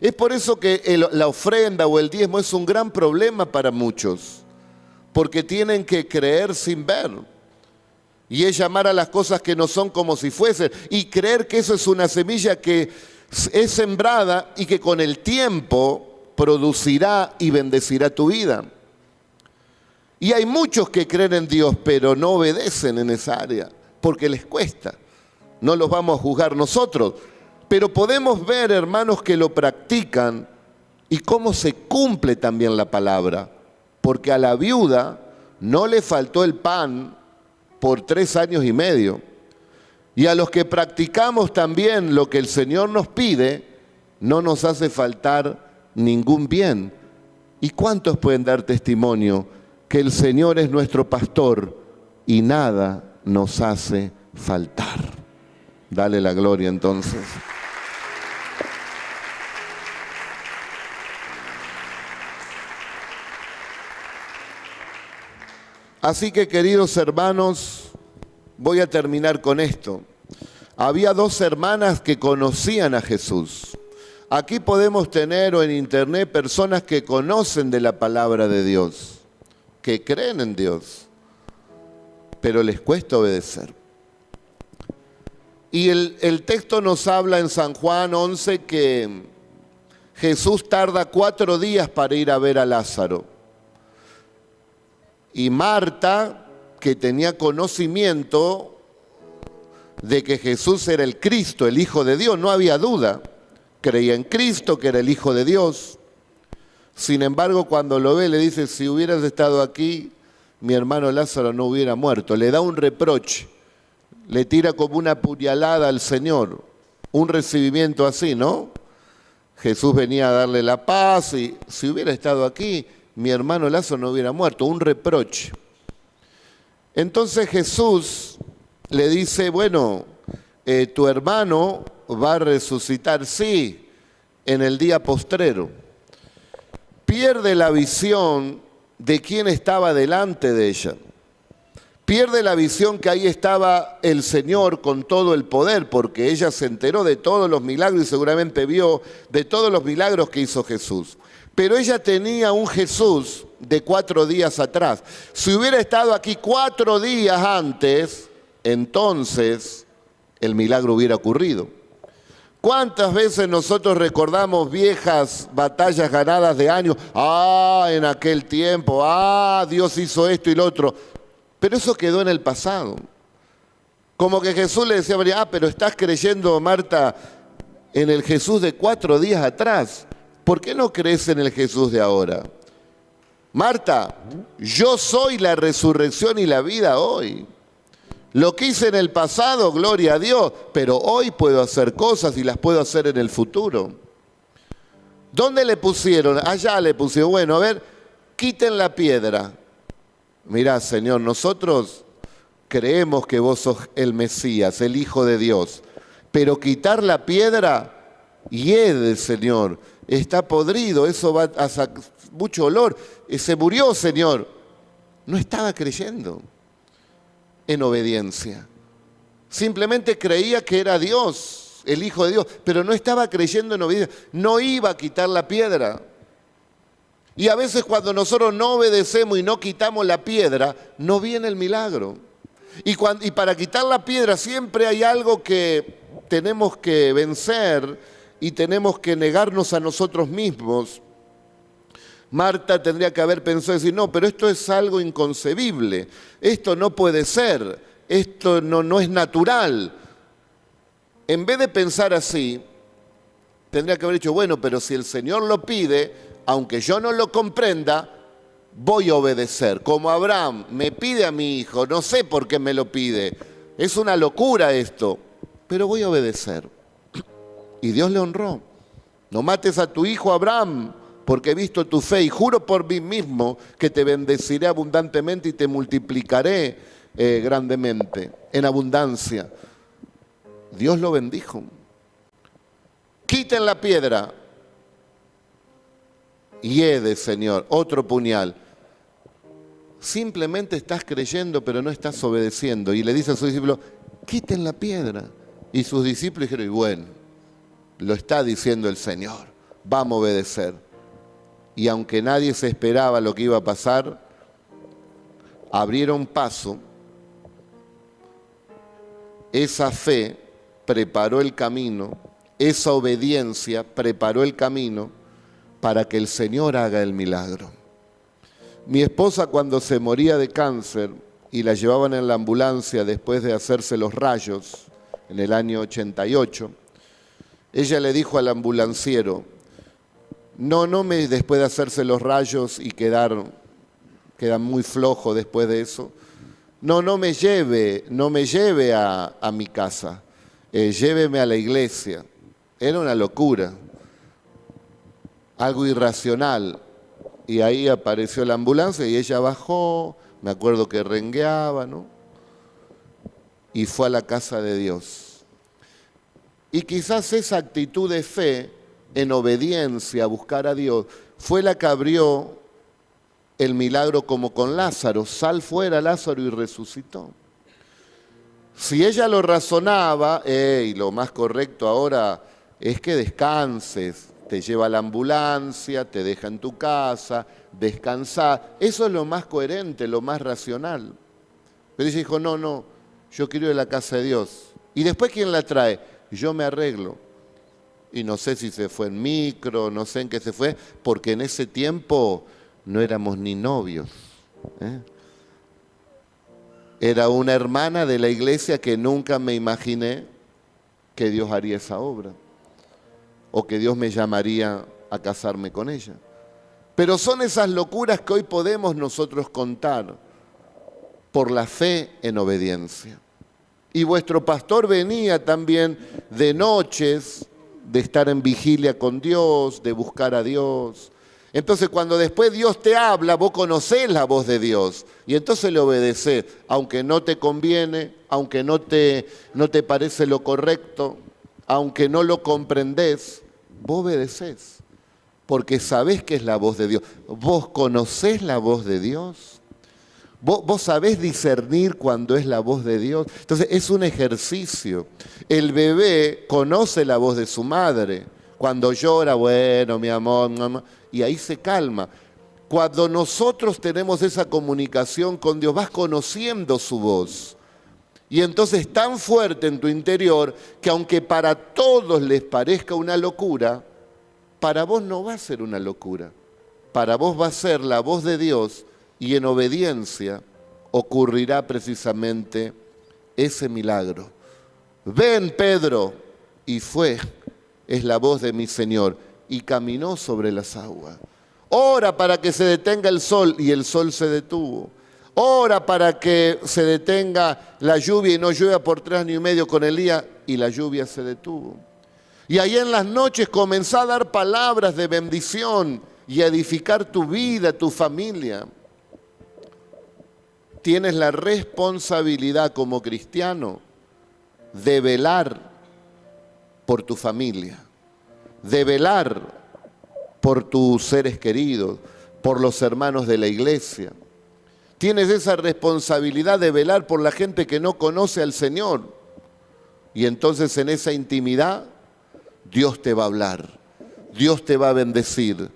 Es por eso que la ofrenda o el diezmo es un gran problema para muchos, porque tienen que creer sin ver. Y es llamar a las cosas que no son como si fuesen, y creer que eso es una semilla que es sembrada y que con el tiempo producirá y bendecirá tu vida. Y hay muchos que creen en Dios, pero no obedecen en esa área, porque les cuesta. No los vamos a juzgar nosotros, pero podemos ver, hermanos, que lo practican y cómo se cumple también la palabra. Porque a la viuda no le faltó el pan por 3 años y medio. Y a los que practicamos también lo que el Señor nos pide, no nos hace faltar ningún bien. ¿Y cuántos pueden dar testimonio que el Señor es nuestro pastor y nada nos hace faltar? Dale la gloria entonces. Así que, queridos hermanos, voy a terminar con esto. Había dos hermanas que conocían a Jesús. Aquí podemos tener o en internet personas que conocen de la palabra de Dios, que creen en Dios, pero les cuesta obedecer. Y el texto nos habla en San Juan 11 que Jesús tarda 4 días para ir a ver a Lázaro. Y Marta, que tenía conocimiento de que Jesús era el Cristo, el Hijo de Dios, no había duda. Creía en Cristo, que era el Hijo de Dios. Sin embargo, cuando lo ve, le dice, si hubieras estado aquí, mi hermano Lázaro no hubiera muerto. Le da un reproche, le tira como una puñalada al Señor, un recibimiento así, ¿no? Jesús venía a darle la paz y si hubiera estado aquí, mi hermano Lázaro no hubiera muerto, un reproche. Entonces Jesús le dice, bueno, tu hermano va a resucitar, sí, en el día postrero. Pierde la visión de quién estaba delante de ella. Pierde la visión que ahí estaba el Señor con todo el poder, porque ella se enteró de todos los milagros y seguramente vio de todos los milagros que hizo Jesús. Pero ella tenía un Jesús de 4 días atrás. Si hubiera estado aquí 4 días antes, entonces el milagro hubiera ocurrido. ¿Cuántas veces nosotros recordamos viejas batallas ganadas de años? En aquel tiempo, Dios hizo esto y lo otro. Pero eso quedó en el pasado. Como que Jesús le decía a María, pero estás creyendo, Marta, en el Jesús de 4 días atrás. ¿Por qué no crees en el Jesús de ahora? Marta, yo soy la resurrección y la vida hoy. Lo que hice en el pasado, gloria a Dios, pero hoy puedo hacer cosas y las puedo hacer en el futuro. ¿Dónde le pusieron? Allá le pusieron. Bueno, a ver, quiten la piedra. Mirá, Señor, nosotros creemos que vos sos el Mesías, el Hijo de Dios, pero quitar la piedra, hiede, Señor, está podrido, eso va a sacar mucho olor. Se murió, Señor. No estaba creyendo en obediencia. Simplemente creía que era Dios, el Hijo de Dios, pero no estaba creyendo en obediencia. No iba a quitar la piedra. Y a veces cuando nosotros no obedecemos y no quitamos la piedra, no viene el milagro. Y para quitar la piedra siempre hay algo que tenemos que vencer y tenemos que negarnos a nosotros mismos. Marta tendría que haber pensado y decir, no, pero esto es algo inconcebible, esto no puede ser, esto no es natural. En vez de pensar así, tendría que haber dicho, bueno, pero si el Señor lo pide, aunque yo no lo comprenda, voy a obedecer. Como Abraham me pide a mi hijo, no sé por qué me lo pide, es una locura esto, pero voy a obedecer. Y Dios le honró. No mates a tu hijo Abraham, porque he visto tu fe y juro por mí mismo que te bendeciré abundantemente y te multiplicaré grandemente, en abundancia. Dios lo bendijo. Quiten la piedra. Hiede, Señor, otro puñal. Simplemente estás creyendo, pero no estás obedeciendo. Y le dice a sus discípulos, quiten la piedra. Y sus discípulos dijeron, y bueno, lo está diciendo el Señor, vamos a obedecer. Y aunque nadie se esperaba lo que iba a pasar, abrieron paso. Esa fe preparó el camino, esa obediencia preparó el camino para que el Señor haga el milagro. Mi esposa, cuando se moría de cáncer y la llevaban en la ambulancia después de hacerse los rayos en el año 88, ella le dijo al ambulanciero, después de hacerse los rayos y quedan muy flojo después de eso, no me lleve a mi casa, lléveme a la iglesia. Era una locura, algo irracional. Y ahí apareció la ambulancia y ella bajó, me acuerdo que rengueaba, ¿no? Y fue a la casa de Dios. Y quizás esa actitud de fe, en obediencia a buscar a Dios, fue la que abrió el milagro como con Lázaro. Sal fuera, Lázaro, y resucitó. Si ella lo razonaba, lo más correcto ahora es que descanses, te lleva a la ambulancia, te deja en tu casa, descansar. Eso es lo más coherente, lo más racional. Pero ella dijo, no, yo quiero ir a la casa de Dios. ¿Y después quién la trae? Yo me arreglo. Y no sé si se fue en micro, no sé en qué se fue, porque en ese tiempo no éramos ni novios. Era una hermana de la iglesia que nunca me imaginé que Dios haría esa obra, o que Dios me llamaría a casarme con ella. Pero son esas locuras que hoy podemos nosotros contar por la fe en obediencia. Y vuestro pastor venía también de noches, de estar en vigilia con Dios, de buscar a Dios. Entonces cuando después Dios te habla, vos conocés la voz de Dios y entonces le obedecés, aunque no te conviene, aunque no te parece lo correcto, aunque no lo comprendés, vos obedecés, porque sabés que es la voz de Dios. ¿Vos conocés la voz de Dios? ¿Vos sabés discernir cuando es la voz de Dios? Entonces es un ejercicio. El bebé conoce la voz de su madre. Cuando llora, bueno, mi amor, mamá, y ahí se calma. Cuando nosotros tenemos esa comunicación con Dios, vas conociendo su voz. Y entonces es tan fuerte en tu interior que aunque para todos les parezca una locura, para vos no va a ser una locura. Para vos va a ser la voz de Dios y en obediencia ocurrirá precisamente ese milagro. Ven, Pedro, y fue, es la voz de mi Señor, y caminó sobre las aguas. Ora para que se detenga el sol, y el sol se detuvo. Ora para que se detenga la lluvia y no llueva por 3 años y medio con Elías, y la lluvia se detuvo. Y ahí en las noches comenzá a dar palabras de bendición y a edificar tu vida, tu familia. Tienes la responsabilidad como cristiano de velar por tu familia, de velar por tus seres queridos, por los hermanos de la iglesia. Tienes esa responsabilidad de velar por la gente que no conoce al Señor. Y entonces en esa intimidad Dios te va a hablar, Dios te va a bendecir,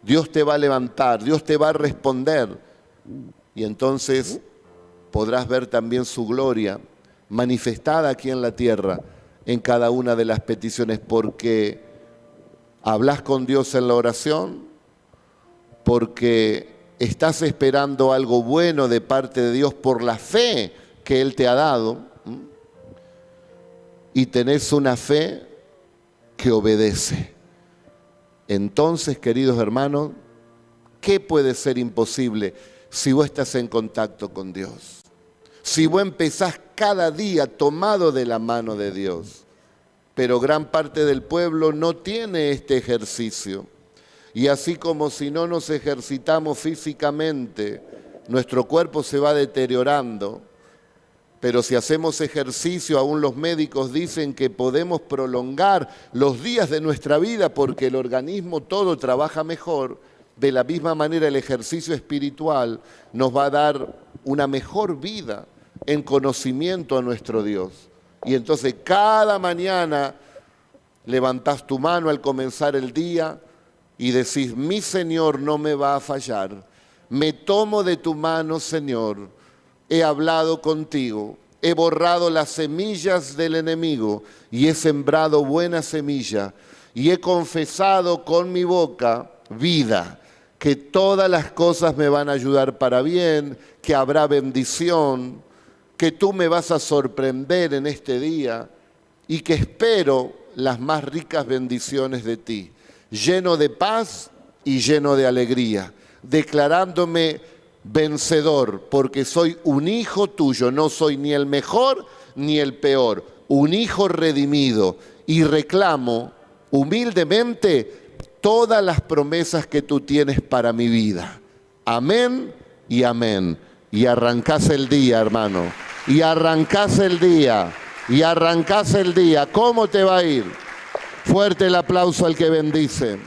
Dios te va a levantar, Dios te va a responder. Y entonces podrás ver también su gloria manifestada aquí en la tierra en cada una de las peticiones, porque hablas con Dios en la oración, porque estás esperando algo bueno de parte de Dios por la fe que Él te ha dado, y tenés una fe que obedece. Entonces, queridos hermanos, ¿qué puede ser imposible si vos estás en contacto con Dios? Si vos empezás cada día tomado de la mano de Dios. Pero gran parte del pueblo no tiene este ejercicio. Y así como si no nos ejercitamos físicamente, nuestro cuerpo se va deteriorando. Pero si hacemos ejercicio, aún los médicos dicen que podemos prolongar los días de nuestra vida porque el organismo todo trabaja mejor. De la misma manera el ejercicio espiritual nos va a dar una mejor vida en conocimiento a nuestro Dios. Y entonces cada mañana levantás tu mano al comenzar el día y decís, mi Señor no me va a fallar. Me tomo de tu mano, Señor. He hablado contigo. He borrado las semillas del enemigo y he sembrado buena semilla. Y he confesado con mi boca vida, que todas las cosas me van a ayudar para bien, que habrá bendición, que tú me vas a sorprender en este día y que espero las más ricas bendiciones de ti, lleno de paz y lleno de alegría, declarándome vencedor, porque soy un hijo tuyo, no soy ni el mejor ni el peor, un hijo redimido, y reclamo humildemente todas las promesas que tú tienes para mi vida. Amén y amén. Y arrancás el día, hermano, y arrancás el día, y arrancás el día. ¿Cómo te va a ir? Fuerte el aplauso al que bendice.